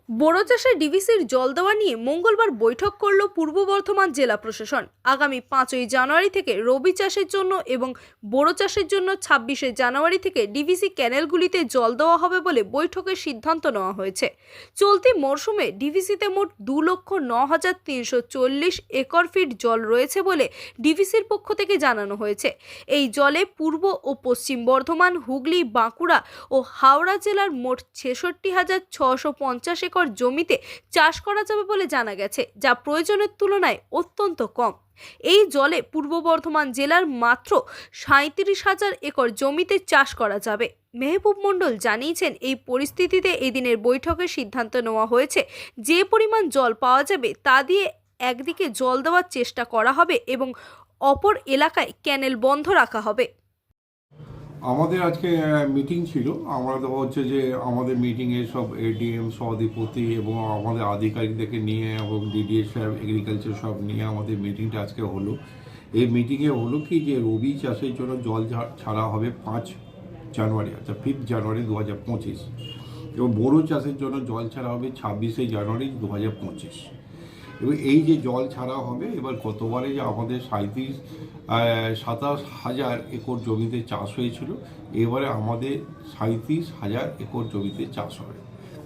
বোরো চাষে ডিভিসির জল দেওয়া নিয়ে মঙ্গলবার বৈঠক করল পূর্ব বর্ধমান জেলা প্রশাসন। আগামী 5ই জানুয়ারি থেকে রবি চাষের জন্য এবং বোরো চাষের জন্য 26শে জানুয়ারি থেকে ডিভিসি ক্যানেলগুলিতে জল দেওয়া হবে বলে বৈঠকে সিদ্ধান্ত নেওয়া হয়েছে। চলতি মরশুমে ডিভিসিতে মোট 2,09,340 একর ফিট জল রয়েছে বলে ডিভিসির পক্ষ থেকে জানানো হয়েছে। এই জলে পূর্ব ও পশ্চিম বর্ধমান, হুগলি, বাঁকুড়া ও হাওড়া জেলার মোট 66,650 একর জমিতে চাষ করা যাবে বলে জানা গেছে, যা প্রয়োজনের তুলনায় অত্যন্ত কম। এই জলে পূর্ব বর্ধমান জেলার মাত্র 37,000 একর জমিতে চাষ করা যাবে। মেহবুব মণ্ডল জানিয়েছেন, এই পরিস্থিতিতে এদিনের বৈঠকে সিদ্ধান্ত নেওয়া হয়েছে যে পরিমাণ জল পাওয়া যাবে তা দিয়ে একদিকে জল দেওয়ার চেষ্টা করা হবে এবং অপর এলাকায় ক্যানেল বন্ধ রাখা হবে। আমাদের আজকে মিটিং ছিল। আমরা তো হচ্ছে যে আমাদের মিটিংয়ে সব এডিএম, সভাধিপতি এবং আমাদের আধিকারিকদেরকে নিয়ে এবং ডিডিএ সাহেব, এগ্রিকালচার সব নিয়ে আমাদের মিটিংটা আজকে হলো। এই মিটিংয়ে হলো কি যে রবি চাষের জন্য জল ছাড়া হবে 5 জানুয়ারি, অর্থাৎ 5 জানুয়ারি 2025, এবং বোরো চাষের জন্য জল ছাড়া হবে 26শে জানুয়ারি 2025। এবং এই যে জল ছাড়া হবে, এবার গতবারে যে আমাদের 27,000 একর জমিতে চাষ হয়েছিল, এবারে আমাদের 37,000 একর জমিতে চাষ হবে।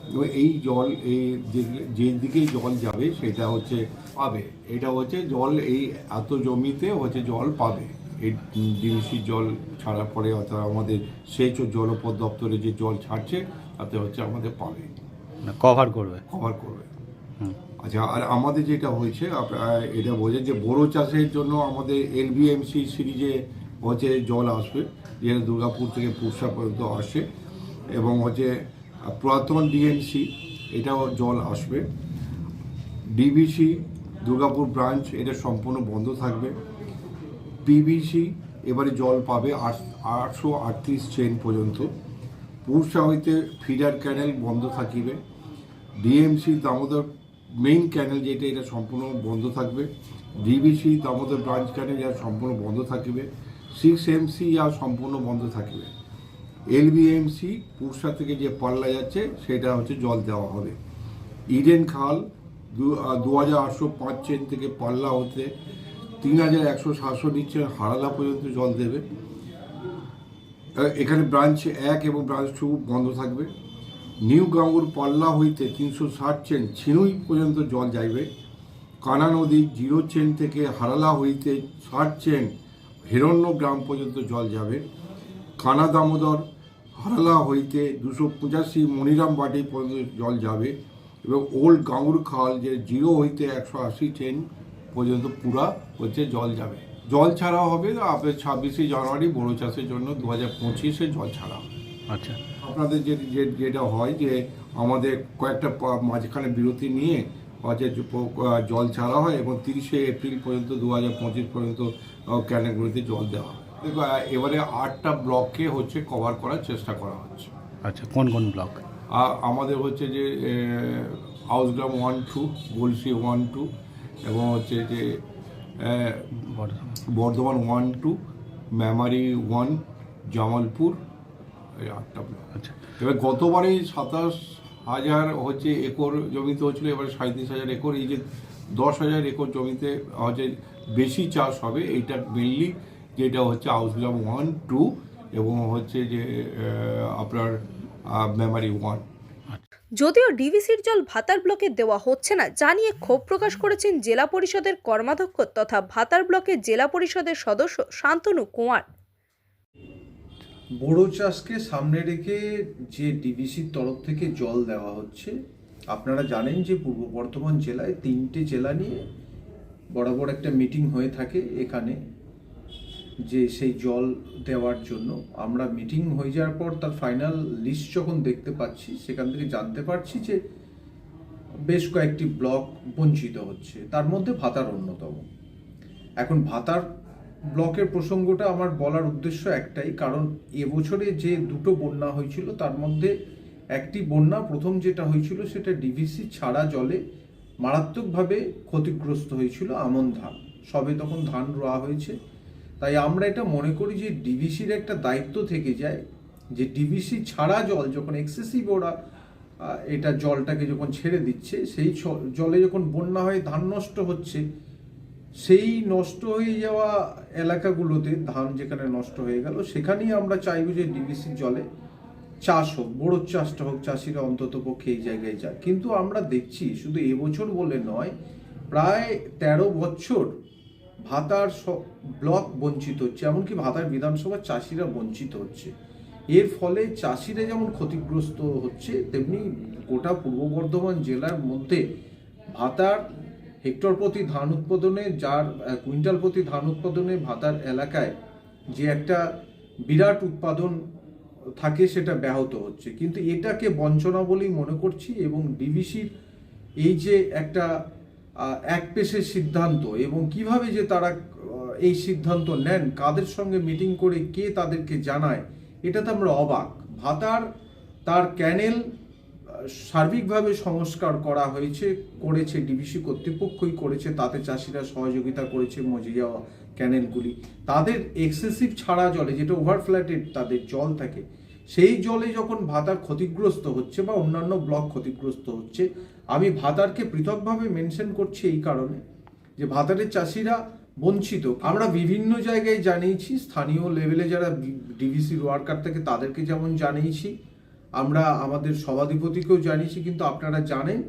এবং এই জল যে দিকেই জল যাবে সেটা হচ্ছে পাবে, এটা হচ্ছে জল এই এত জমিতে হচ্ছে জল পাবে। এই ডিভিসি জল ছাড়ার পরে অর্থাৎ আমাদের সেচ ও জলপথ দপ্তরে যে জল ছাড়ছে তাতে হচ্ছে আমাদের পাবে, কভার করবে। আচ্ছা, আর আমাদের যেটা হয়েছে এটা বোঝেন যে বোরো চাষের জন্য আমাদের এলবিএমসি সিরিজে হচ্ছে জল আসবে, যেটা দুর্গাপুর থেকে পুরসা পর্যন্ত আসে, এবং হচ্ছে পুরাতন ডিএমসি এটাও জল আসবে। ডিবিসি দুর্গাপুর ব্রাঞ্চ এটা সম্পূর্ণ বন্ধ থাকবে। পিবিসি এবারে জল পাবে 838 চেন পর্যন্ত। পুরসা হইতে ফিডার ক্যানেল বন্ধ থাকিবে। ডিএমসি দামোদর মেইন ক্যানেল যেটা, এটা সম্পূর্ণ বন্ধ থাকবে। ডিবিসি দামোদর ব্রাঞ্চ ক্যানেল যা সম্পূর্ণ বন্ধ থাকিবে। 6MC আর সম্পূর্ণ বন্ধ থাকিবে। এলবিএমসি পুরসা থেকে যে পাল্লা যাচ্ছে সেটা হচ্ছে জল দেওয়া হবে। ইডেন খাল 2,805 চেন থেকে পাল্লা হতে 3,167 নিচ্ছে হারালা পর্যন্ত জল দেবে। এখানে ব্রাঞ্চ 1 এবং ব্রাঞ্চ 2 বন্ধ থাকবে। নিউ গাঙ্গুর পাল্লা হইতে 360 চেন ছিনুই পর্যন্ত জল যাইবে। কানা নদী 0 চেন থেকে হারালা হইতে 60 চেন হিরণ্য গ্রাম পর্যন্ত জল যাবে। কানা দামোদর হারালা হইতে 285 মনিরাম বাটি পর্যন্ত জল যাবে, এবং ওল্ড গাঙ্গুর খাল যে 0 হইতে 180 চেন পর্যন্ত পুরা হচ্ছে জল যাবে। জল ছাড়া হবে আপনার 26শে জানুয়ারি বোরো চাষের জন্য 2025-এ জল ছাড়া হবে। আচ্ছা, আপনাদের যেটা হয় যে আমাদের কয়েকটা মাঝখানে বিরতি নিয়ে হচ্ছে জল ছাড়া হয়, এবং 30শে এপ্রিল পর্যন্ত 2025 পর্যন্ত ক্যানেলগুলিতে জল দেওয়া হয়। এবারে 8টা ব্লককে হচ্ছে কভার করার চেষ্টা করা হচ্ছে। আচ্ছা, কোন কোন ব্লক? আমাদের হচ্ছে যে হাউসগ্রাম 1-2, গলসি 1-2, এবং হচ্ছে যে বর্ধমান 1-2, মেমারি 1, জামালপুর, এই 8টা ব্লক। আচ্ছা, এবার গতবারে 27,000 হচ্ছে একর জমিতে হচ্ছিল, এবারে 37,000 একর। এই যে 10,000 একর জমিতে হচ্ছে বেশি চাষ হবে, এইটা মেনলি যেটা হচ্ছে হাউসগ্রাম 1-2 এবং হচ্ছে যে আপনার মেমারি 1। যদিও ডিভিসির জল ভাতার ব্লকে দেওয়া হচ্ছে না, জানিয়ে ক্ষোভ প্রকাশ করেছেন জেলা পরিষদের কর্মাধ্যক্ষ তথা ভাতার ব্লকের জেলা পরিষদের সদস্য শান্তনু কুমার। বোরো চাষকে সামনে রেখে যে ডিভিসির তরফ থেকে জল দেওয়া হচ্ছে, আপনারা জানেন যে পূর্ব বর্ধমান জেলায় 3টে জেলা নিয়ে বরাবর একটা মিটিং হয়ে থাকে এখানে, যে সেই জল দেওয়ার জন্য। আমরা মিটিং হয়ে যাওয়ার পর তার ফাইনাল লিস্ট যখন দেখতে পাচ্ছি, সেখান থেকে জানতে পারছি যে বেশ কয়েকটি ব্লক বঞ্চিত হচ্ছে, তার মধ্যে ভাতার অন্যতম। এখন ভাতার ব্লকের প্রসঙ্গটা আমার বলার উদ্দেশ্য একটাই, কারণ এবছরে যে 2টো বন্যা হয়েছিল তার মধ্যে একটি বন্যা, প্রথম যেটা হয়েছিল সেটা ডিভিসি ছাড়া জলে মারাত্মকভাবে ক্ষতিগ্রস্ত হয়েছিল আমন ধান। সবে তখন ধান রোয়া হয়েছে, তাই আমরা এটা মনে করি যে ডিভিসির একটা দায়িত্ব থেকে যায় যে ডিভিসি ছাড়া জল যখন এক্সেসিভ ওরা এটা জলটাকে যখন ছেড়ে দিচ্ছে, সেই জলে যখন বন্যা হয়ে ধান নষ্ট হচ্ছে, সেই নষ্ট হয়ে যাওয়া এলাকাগুলোতে ধান যেখানে নষ্ট হয়ে গেল, সেখানেই আমরা চাইবো যে ডিভিসির জলে চাষ হোক, বড় চাষটা হোক, চাষিরা অন্তত পক্ষে এই জায়গায় যায়। কিন্তু আমরা দেখছি শুধু এবছর বলে নয়, প্রায় 13 বছর ভাতার ব্লক বঞ্চিত হচ্ছে, এমনকি ভাতার বিধানসভার চাষিরা বঞ্চিত হচ্ছে। এর ফলে চাষিরা যেমন ক্ষতিগ্রস্ত হচ্ছে, তেমনি গোটা পূর্ব বর্ধমান জেলার মধ্যে ভাতার হেক্টর প্রতি ধান উৎপাদনে, যার কুইন্টাল প্রতি ধান উৎপাদনে ভাতার এলাকায় যে একটা বিরাট উৎপাদন থাকে, সেটা ব্যাহত হচ্ছে। কিন্তু এটাকে বঞ্চনা বলেই মনে করছি, এবং ডিভিসির এই যে একটা একপেশে সিদ্ধান্ত, এবং কিভাবে যে তারা এই সিদ্ধান্ত নেন, কাদের সঙ্গে মিটিং করে কে তাদেরকে জানায়, এটাতে আমরা অবাক। ভাতার তার ক্যানেল সার্বিকভাবে সংস্কার করা হয়েছে, করেছে ডিভিসি কর্তৃপক্ষই করেছে, তাতে চাষিরা সহযোগিতা করেছে মজে যাওয়া ক্যানেলগুলি। তাদের এক্সেসিভ ছাড়া জলে, যেটা ওভারফ্ল্যাটেড তাদের জল থাকে, সেই জলে যখন ভাতার ক্ষতিগ্রস্ত হচ্ছে বা অন্যান্য ব্লক ক্ষতিগ্রস্ত হচ্ছে, আমি ভাতারকে পৃথকভাবে মেনশন করছি এই কারণে যে ভাতারের চাষিরা বঞ্চিত। আমরা বিভিন্ন জায়গায় জানিয়েছি, স্থানীয় লেভেলে যারা ডিভিসির ওয়ার্কার থাকে তাদেরকে যেমন জানিয়েছি, আমরা আমাদের সভাধিপতিকেও জানিয়েছি। কিন্তু আপনারা জানেন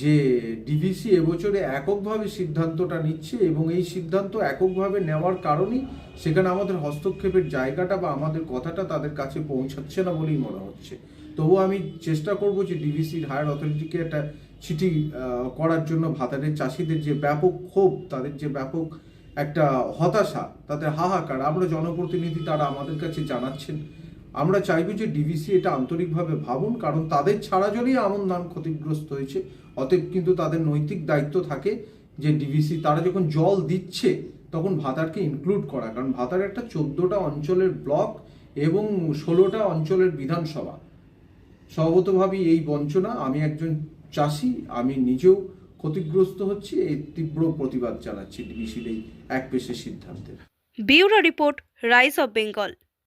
যে ডিভিসি এবছরে এককভাবে সিদ্ধান্তটা নিচ্ছে, এবং এই সিদ্ধান্ত এককভাবে নেওয়ার কারণেই সেখানে আমাদের হস্তক্ষেপের জায়গাটা বা আমাদের কথাটা তাদের কাছে পৌঁছাচ্ছে না বলেই মনে হচ্ছে। তবুও আমি চেষ্টা করব যে ডিভিসির হায়ার অথরিটিকে একটা চিঠি করার জন্য ভাতারের চাষিদের যে ব্যাপক ক্ষোভ, তাদের যে ব্যাপক একটা হতাশা, তাদের হাহাকার, আমরা জনপ্রতিনিধি তারা আমাদের কাছে জানাচ্ছেন। আমরা চাইব যে ডিভিসি এটা আন্তরিকভাবে ভাবুন, কারণ তাদের ছাড়া জলেই আমন ধান ক্ষতিগ্রস্ত হয়েছে। অতএব কিন্তু তাদের নৈতিক দায়িত্ব থাকে যে ডিভিসি তারা যখন জল দিচ্ছে তখন ভাতারকে ইনক্লুড করা, কারণ ভাতার একটা 14টা অঞ্চলের ব্লক এবং 16টা অঞ্চলের বিধানসভা। স্বভাবতভাবেই এই বঞ্চনা, আমি একজন চাষি, আমি নিজেও ক্ষতিগ্রস্ত হচ্ছি, এই তীব্র প্রতিবাদ জানাচ্ছি ডিভিসির এই একপেশে সিদ্ধান্তের। Bureau report, rice of Bengal.